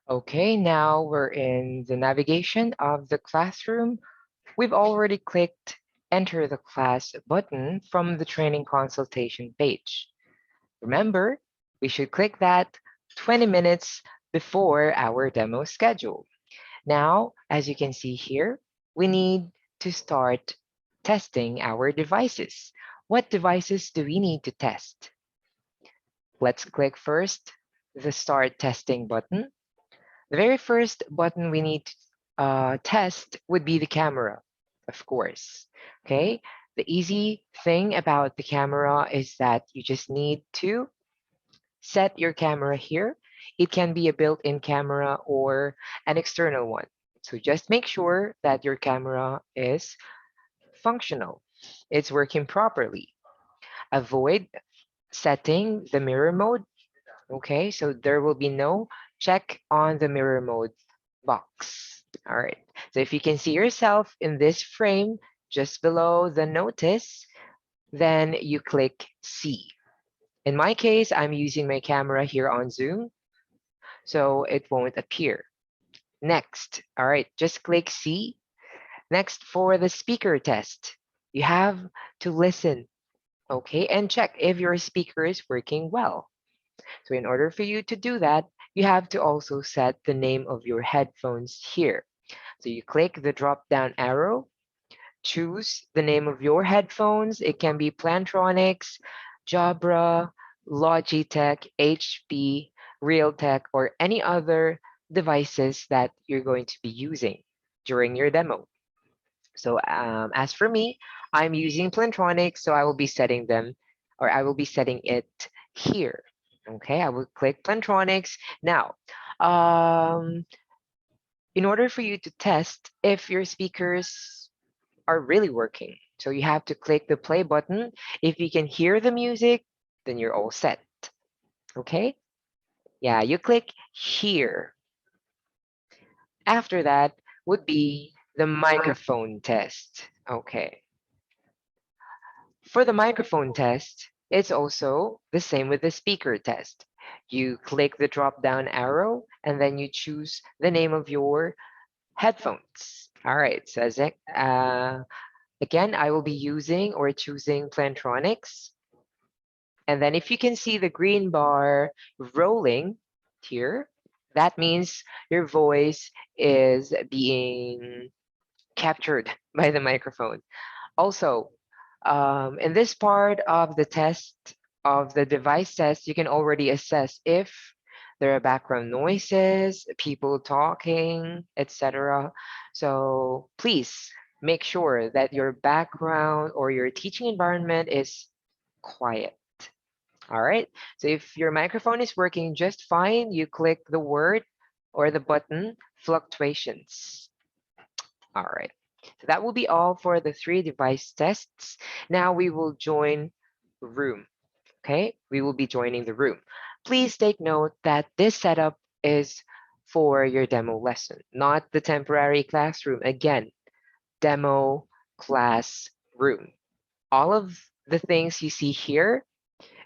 Okay, now we're in the navigation of the classroom. We've already clicked Enter the Class button from the training consultation page. Remember, we should click that 20 minutes before our demo schedule. Now, as you can see here, we need to start testing our devices. What devices do we need to test? Let's click first the Start Testing button. The very first button we need to test would be the camera, of course. Okay, the easy thing about the camera is that you just need to set your camera here. It can be a built-in camera or an external one. So just make sure that your camera is functional. It's working properly. Avoid setting the mirror mode. Okay, so there will be no check on the mirror mode box. All right, so if you can see yourself in this frame just below the notice, then you click C. In my case, I'm using my camera here on Zoom, so it won't appear. Next, all right, just click C. Next, for the speaker test, you have to listen, okay, and check if your speaker is working well. So in order for you to do that, you have to also set the name of your headphones here. So you click the drop down arrow, choose the name of your headphones. It can be Plantronics, Jabra, Logitech, HP, Realtek, or any other devices that you're going to be using during your demo. So as for me, I'm using Plantronics, so I will be setting them, or I will be setting it here. Okay, I will click Plantronics. Now, um, in order for you to test if your speakers are really working, so you have to click the play button. If you can hear the music, then you're all set. Okay, yeah, you click here. After that would be the microphone test. Okay. For the microphone test, it's also the same with the speaker test. You click the drop down arrow and then you choose the name of your headphones. All right, so again, I will be using or choosing Plantronics. And then if you can see the green bar rolling here, that means your voice is being captured by the microphone. Also, in this part of the test, of the device test, you can already assess if there are background noises, people talking, etc. So please make sure that your background or your teaching environment is quiet. All right. So if your microphone is working just fine, you click the word or the button fluctuations. All right. So that will be all for the 3 device tests. Now we will join room. Okay, we will be joining the room. Please take note that this setup is for your demo lesson, not the temporary classroom. Again, demo class room. All of the things you see here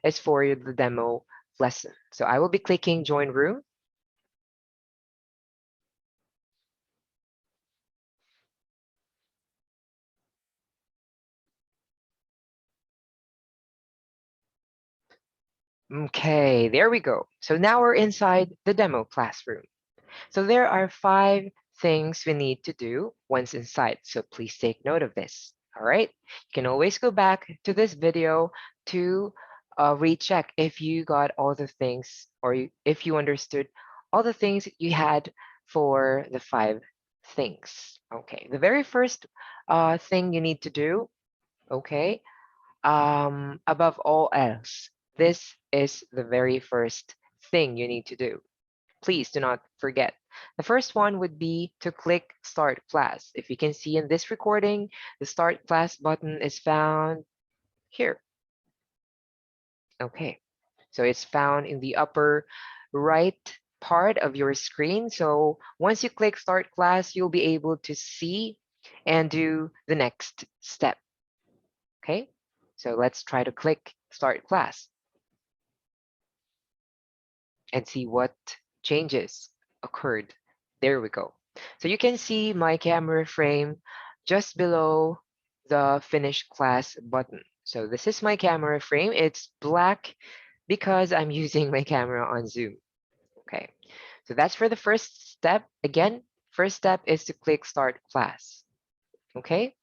is for the demo lesson. So I will be clicking join room. Okay, there we go. So now we're inside the demo classroom. So there are 5 things we need to do once inside. So please take note of this. All right. You can always go back to this video to recheck if you got all the things or if you understood all the things you had for the 5 things. Okay. The very first thing you need to do, okay, above all else, this is the very first thing you need to do. Please do not forget. The first one would be to click Start Class. If you can see in this recording, the Start Class button is found here. Okay, so it's found in the upper right part of your screen. So once you click Start Class, you'll be able to see and do the next step. Okay, so let's try to click Start Class and see what changes. occurred. There we go. So you can see my camera frame just below the finish class button. So this is my camera frame. It's black because I'm using my camera on Zoom. Okay. So that's for the first step. Again, first step is to click start class. Okay.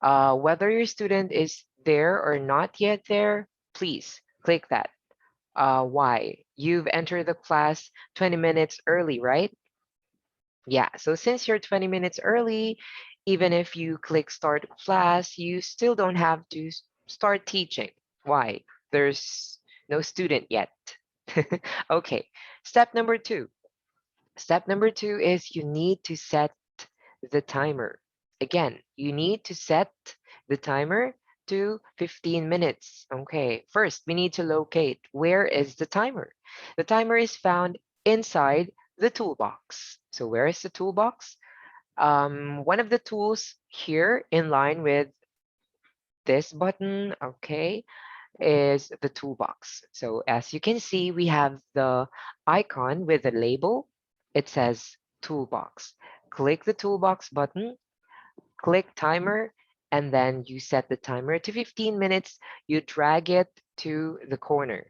Whether your student is there or not yet there, please click that. Why? You've entered the class 20 minutes early, right? Yeah, so since you're 20 minutes early, even if you click start class, you still don't have to start teaching. Why? There's no student yet. Okay, step number two. Step number two is you need to set the timer. Again, you need to set the timer to 15 minutes. Okay, first we need to locate where is the timer. The timer is found inside the toolbox. So where is the toolbox? One of the tools here in line with this button, okay, is the toolbox. So as you can see, we have the icon with the label. It says toolbox. Click the toolbox button, click timer, and then you set the timer to 15 minutes. You drag it to the corner.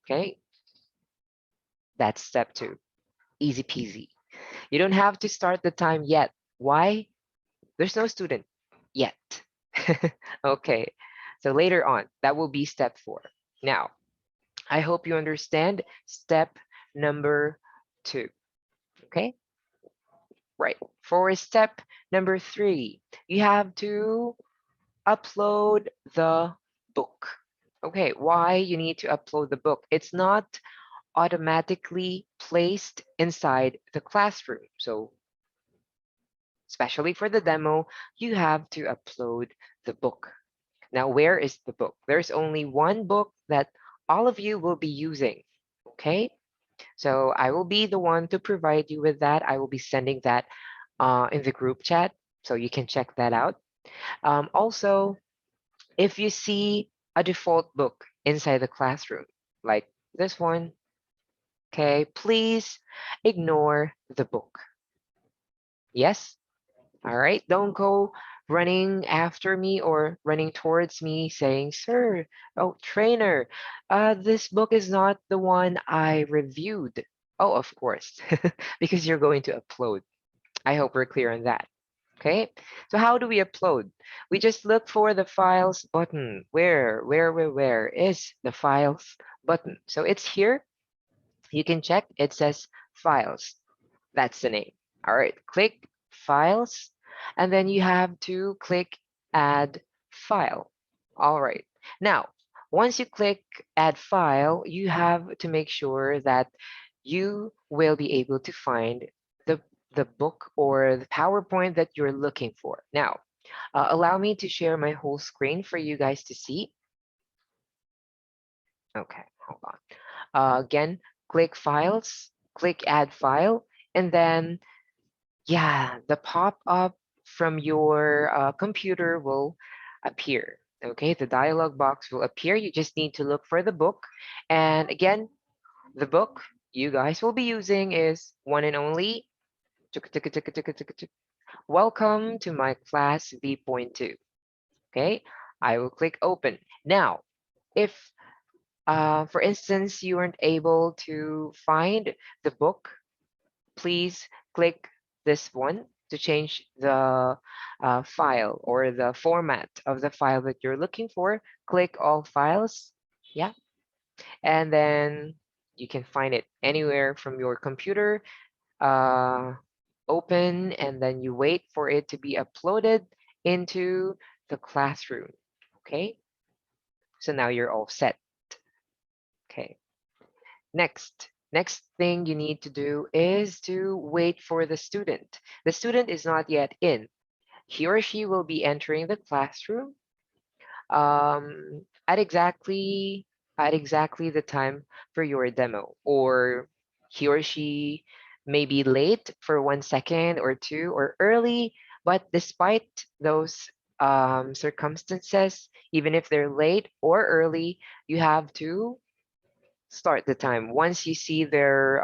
Okay, that's step two. Easy peasy. You don't have to start the time yet. Why? There's no student yet. Okay, so later on, that will be step four. Now, I hope you understand step number two. Okay, right. For step number three, you have to upload the book. Okay, why you need to upload the book? It's not automatically placed inside the classroom. So, especially for the demo, you have to upload the book. Now, where is the book? There's only one book that all of you will be using. Okay, so I will be the one to provide you with that. I will be sending that in the group chat, so you can check that out. Also, if you see a default book inside the classroom, like this one, okay, please ignore the book. Yes? All right, don't go running after me or running towards me saying, Sir, oh, trainer, this book is not the one I reviewed. Oh, of course, because you're going to upload. I hope we're clear on that. Okay, so how do we upload? We just look for the files button. Where is the files button? So it's here. You can check. It says files. That's the name. All right, click files, and then you have to click add file. All right. Now, once you click add file, you have to make sure that you will be able to find the, the book or the PowerPoint that you're looking for. Now, allow me to share my whole screen for you guys to see. Okay, hold on. Again, click files, click add file, and then yeah, the pop-up from your computer will appear. Okay, the dialog box will appear. You just need to look for the book. And again, the book you guys will be using is one and only. Welcome to my class V.2. Okay, I will click open. Now, if for instance you weren't able to find the book, please click this one to change the file or the format of the file that you're looking for. Click all files. Yeah. And then you can find it anywhere from your computer. Uh, Open and then you wait for it to be uploaded into the classroom. Okay. So now you're all set. Okay. Next thing you need to do is to wait for the student. The student is not yet in. He or she will be entering the classroom at exactly the time for your demo, or he or she may be late for 1 second or two or early, but despite those circumstances, even if they're late or early, you have to start the time. Once you see their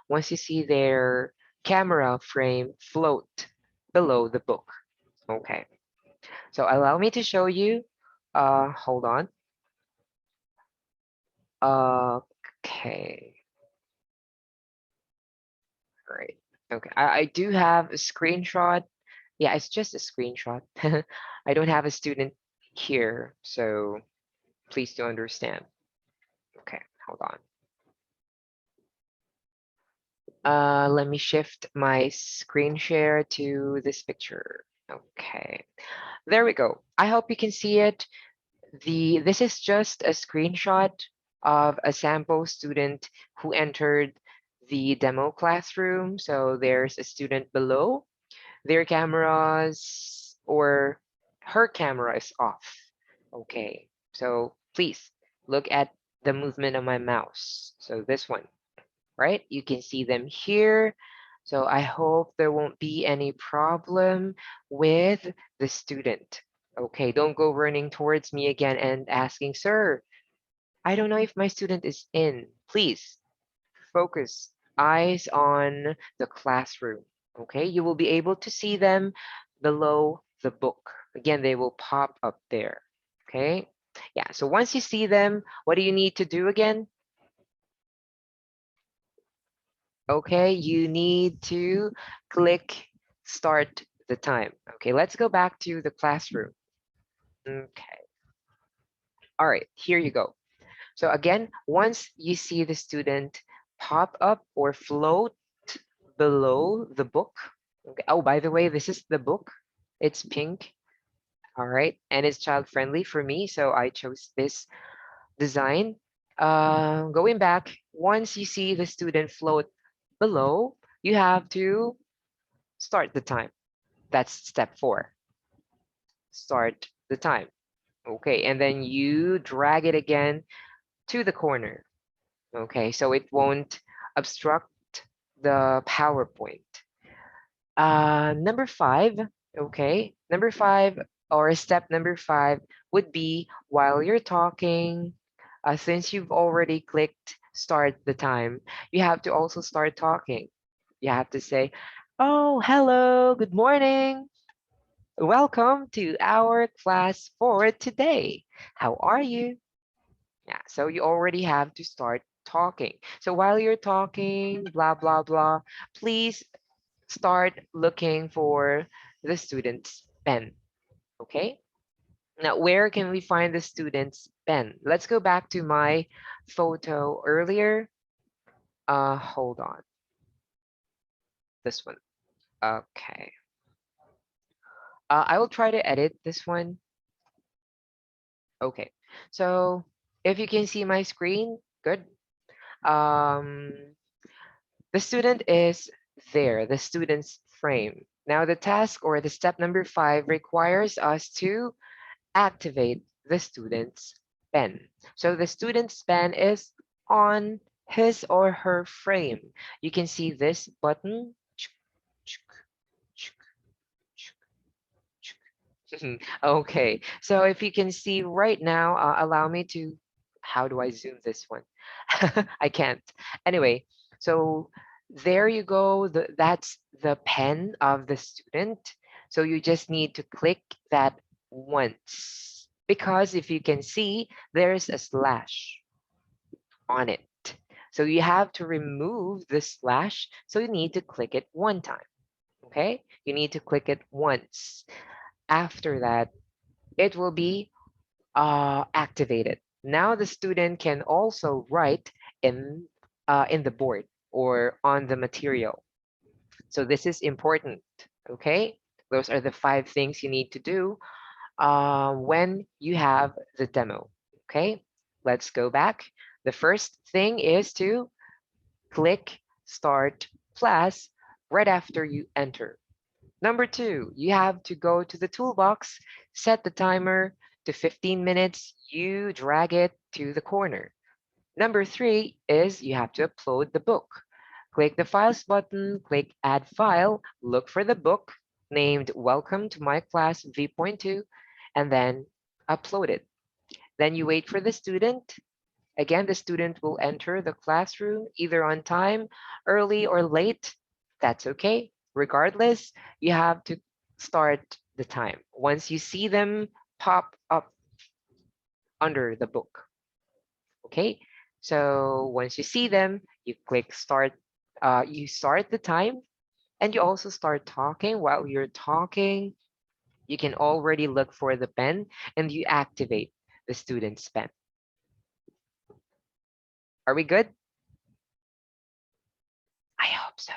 once you see their camera frame float below the book. Okay, so allow me to show you. Hold on. Okay, great. Okay, I do have a screenshot. Yeah, it's just a screenshot. I don't have a student here, so please do understand. Okay, hold on. Let me shift my screen share to this picture. Okay, there we go. I hope you can see it. This is just a screenshot of a sample student who entered the demo classroom. So there's a student below. Their cameras or her camera is off. Okay, so please look at the movement of my mouse. So this one, right? You can see them here. So I hope there won't be any problem with the student. Okay, don't go running towards me again and asking, sir, I don't know if my student is in. Please focus, eyes on the classroom. Okay, you will be able to see them below the book. Again, they will pop up there. Okay, yeah, so once you see them, what do you need to do again? Okay, you need to click start the time. Okay, let's go back to the classroom. Okay, all right, here you go. So again, once you see the student pop up or float below the book. Okay. Oh, by the way, this is the book. It's pink. All right, and it's child friendly for me, so I chose this design. Going back, once you see the student float below, you have to start the time. That's step 4. Start the time. Okay, and then you drag it again to the corner. Okay, so it won't obstruct the PowerPoint. Number 5, okay, number 5 or step number 5 would be while you're talking, since you've already clicked start the time, you have to also start talking. You have to say, oh, hello, good morning. Welcome to our class for today. How are you? Yeah, so you already have to start talking. So while you're talking, blah, blah, blah, please start looking for the student's pen. Okay? Now, where can we find the student's pen? Let's go back to my photo earlier. Hold on. This one. Okay. I will try to edit this one. Okay. So if you can see my screen, good. Um, the student is there, the student's frame. Now the task or the step number 5 requires us to activate the student's pen. So the student's pen is on his or her frame. You can see this button. Okay, so if you can see right now, allow me to, how do I zoom this one? I can't. Anyway, so there you go. That's the pen of the student. So you just need to click that once. Because if you can see, there's a slash on it. So you have to remove the slash. So you need to click it one time. Okay, you need to click it once. After that, it will be activated. Now the student can also write in the board or on the material. So this is important. Okay, those are the 5 things you need to do when you have the demo. Okay, let's go back. The first thing is to click start class right after you enter. Number 2, you have to go to the toolbox, set the timer to 15 minutes, you drag it to the corner. Number 3 is you have to upload the book. Click the Files button, click Add File, look for the book named Welcome to My Class V.2, and then upload it. Then you wait for the student. Again, the student will enter the classroom either on time, early, or late. That's okay. Regardless, you have to start the time. Once you see them pop up under the book, okay? So once you see them, you click start, you start the time, and you also start talking. While you're talking, you can already look for the pen and you activate the student's pen. Are we good? I hope so.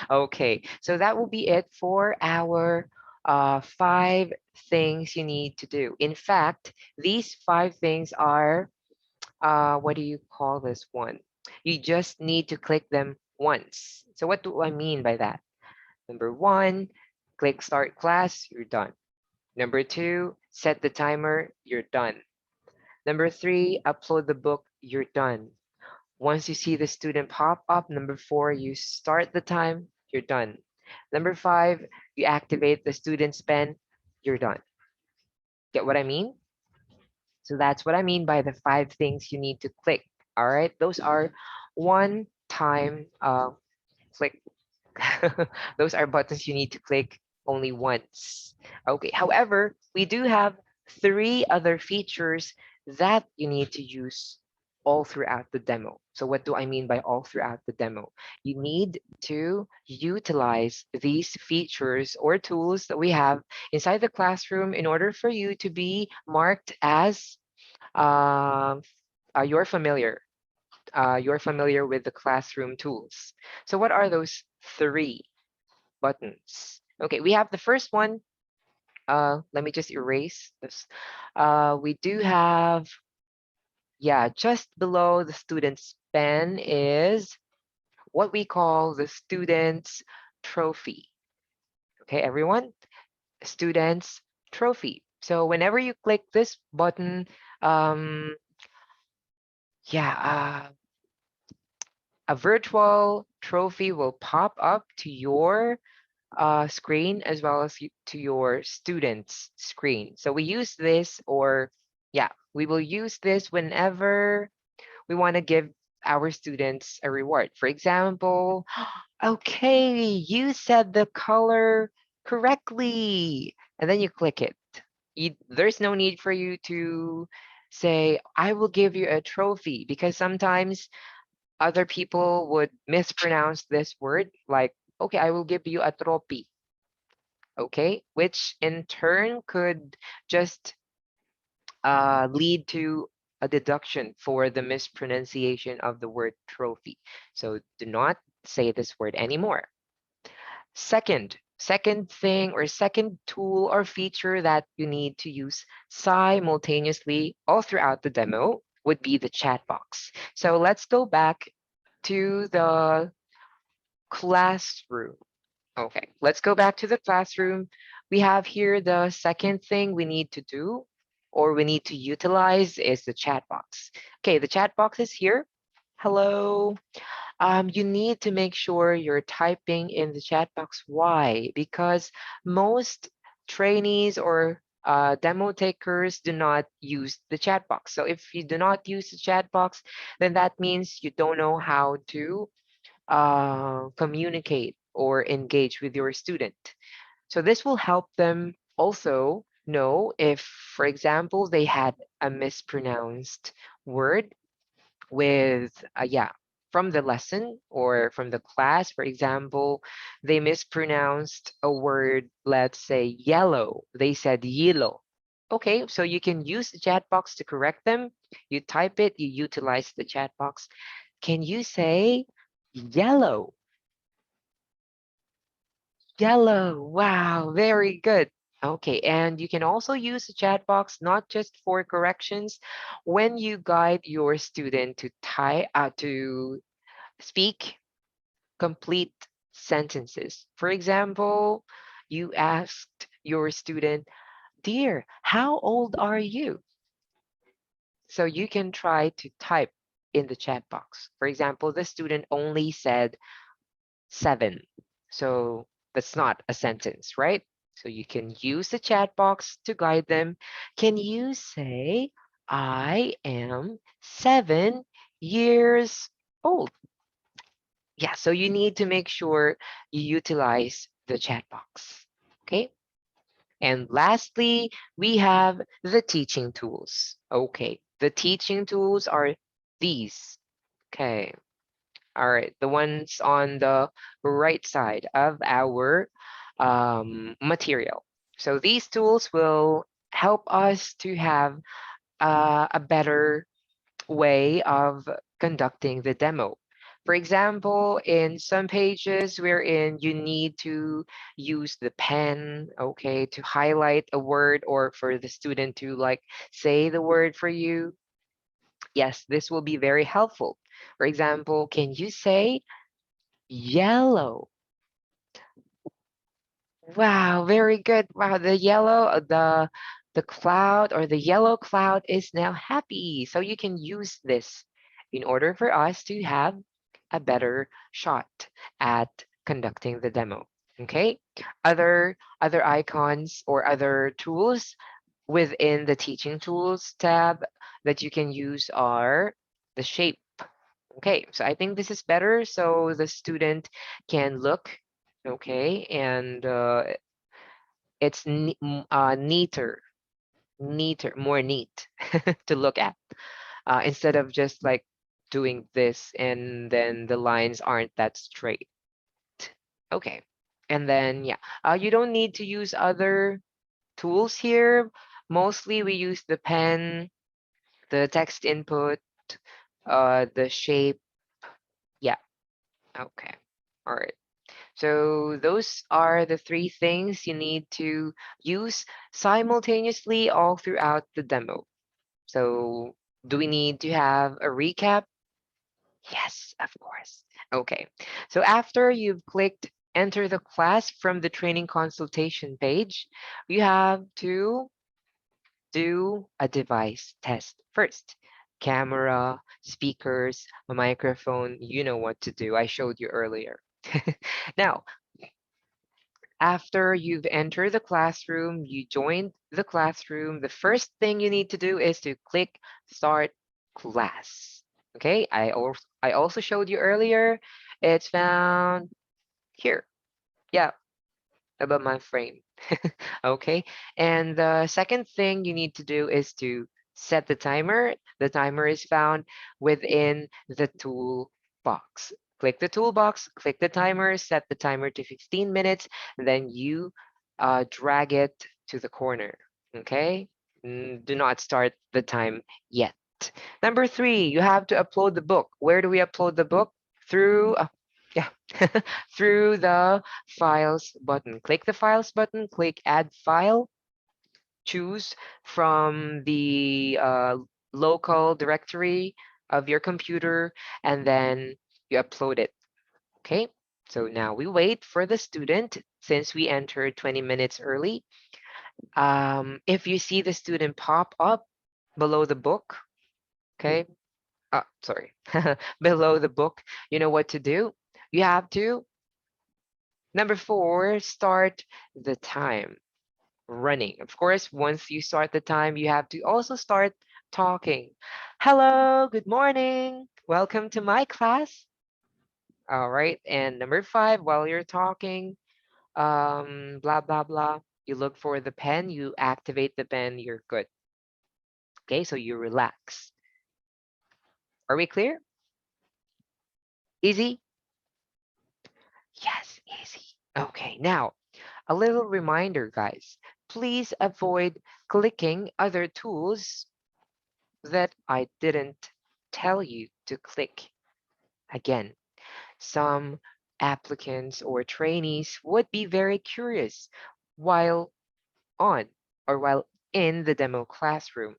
Okay, so that will be it for our 5 things you need to do. In fact, these 5 things are, what do you call this one? You just need to click them once. So what do I mean by that? Number 1, click start class, you're done. Number 2, set the timer, you're done. Number 3, upload the book, you're done. Once you see the student pop up, number 4, you start the time, you're done. Number 5, you activate the student's pen, you're done. Get what I mean? So that's what I mean by the 5 things you need to click. All right, those are one time click. Those are buttons you need to click only once. Okay, however, we do have 3 other features that you need to use all throughout the demo. So what do I mean by all throughout the demo? You need to utilize these features or tools that we have inside the classroom in order for you to be marked as um, you're familiar. You're familiar with the classroom tools. So what are those 3 buttons? Okay, we have the first one. Let me just erase this. We do have, yeah, just below the student's pen is what we call the student's trophy. Okay, everyone, student's trophy. So whenever you click this button, um, yeah, a virtual trophy will pop up to your screen as well as to your student's screen. So we use this, or yeah, we will use this whenever we want to give our students a reward. For example, okay, you said the color correctly, and then you click it. There's no need for you to say, I will give you a trophy, because sometimes other people would mispronounce this word like, okay, I will give you a trophy, okay, which in turn could just lead to a deduction for the mispronunciation of the word trophy. So do not say this word anymore. Second thing or second tool or feature that you need to use simultaneously all throughout the demo would be the chat box. So let's go back to the classroom. Okay, let's go back to the classroom. We have here the second thing we need to do or we need to utilize is the chat box. Okay, the chat box is here. Hello. You need to make sure you're typing in the chat box. Why? Because most trainees or demo takers do not use the chat box. So if you do not use the chat box, then that means you don't know how to communicate or engage with your student. So this will help them also know if, for example, they had a mispronounced word with, yeah, from the lesson or from the class. For example, they mispronounced a word, let's say yellow. They said yellow. Okay, so you can use the chat box to correct them. You type it, you utilize the chat box. Can you say yellow? Yellow. Wow, very good. Okay, and you can also use the chat box not just for corrections when you guide your student to to speak complete sentences. For example, you asked your student, "Dear, how old are you?" So you can try to type in the chat box. For example, the student only said 7. So that's not a sentence, right? So you can use the chat box to guide them. Can you say I am 7 years old. Yeah, so you need to make sure you utilize the chat box. Okay. And lastly, we have the teaching tools. Okay, the teaching tools are these. Okay, all right, the ones on the right side of our material. So these tools will help us to have a better way of conducting the demo. For example, in some pages wherein you need to use the pen, okay, to highlight a word or for the student to like say the word for you, yes, this will be very helpful. For example, can you say yellow? Wow, very good. Wow, the yellow, the cloud or the yellow cloud is now happy. So you can use this in order for us to have a better shot at conducting the demo. Okay. Other icons or other tools within the teaching tools tab that you can use are the shape. Okay, so I think this is better so the student can look, okay, and it's neater, more neat to look at instead of just like doing this and then the lines aren't that straight. Okay, and then yeah, you don't need to use other tools here. Mostly we use the pen, the text input, the shape. Yeah, okay, all right. So those are the three things you need to use simultaneously all throughout the demo. So do we need to have a recap? Yes, of course. Okay. So after you've clicked enter the class from the training consultation page, you have to do a device test first. Camera, speakers, a microphone, you know what to do. I showed you earlier. Now, after you've entered the classroom, you joined the classroom, the first thing you need to do is to click Start Class. Okay, I also showed you earlier. It's found here. Yeah, above my frame. Okay, and the second thing you need to do is to set the timer. The timer is found within the toolbox. Click the toolbox, click the timer, set the timer to 15 minutes, and then you drag it to the corner. Okay, do not start the time yet. Number three, you have to upload the book. Where do we upload the book? Through, yeah, through the files button. Click the files button, click add file, choose from the local directory of your computer, and then you upload it. Okay, so now we wait for the student since we entered 20 minutes early. If you see the student pop up below the book, okay, sorry, below the book, you know what to do. You have to, number four, start the time running. Of course, once you start the time, you have to also start talking. Hello, good morning. Welcome to my class. All right. And number five, while you're talking, blah, blah, blah, you look for the pen, you activate the pen, you're good. Okay, so you relax. Are we clear? Easy? Yes, easy. Okay, now a little reminder, guys. Please avoid clicking other tools that I didn't tell you to click. Again, some applicants or trainees would be very curious while on or while in the demo classroom.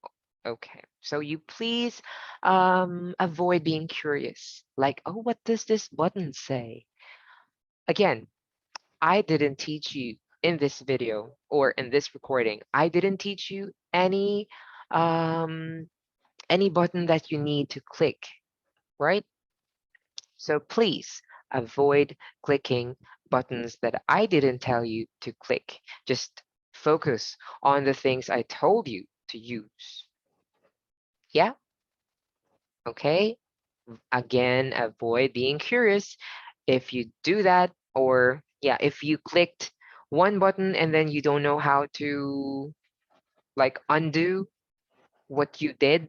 Okay, so you please avoid being curious. Like, oh, what does this button say? Again, I didn't teach you in this video or in this recording. I didn't teach you um, any button that you need to click, right? So please avoid clicking buttons that I didn't tell you to click. Just focus on the things I told you to use. Yeah, okay. Again, avoid being curious. If you do that, or yeah, if you clicked one button and then you don't know how to like undo what you did,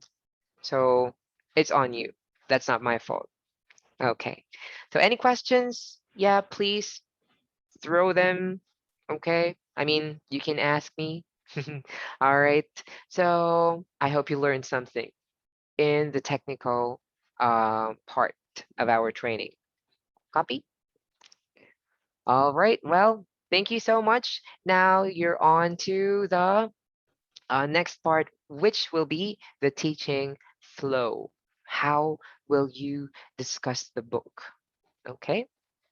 so it's on you. That's not my fault. Okay. So any questions? Yeah, please throw them. Okay. I mean, you can ask me. All right. So I hope you learned something in the technical part of our training. Copy? All right. Well, thank you so much. Now you're on to the next part, which will be the teaching flow. How will you discuss the book? Okay.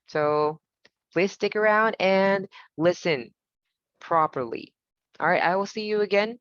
So please stick around and listen properly. All right. I will see you again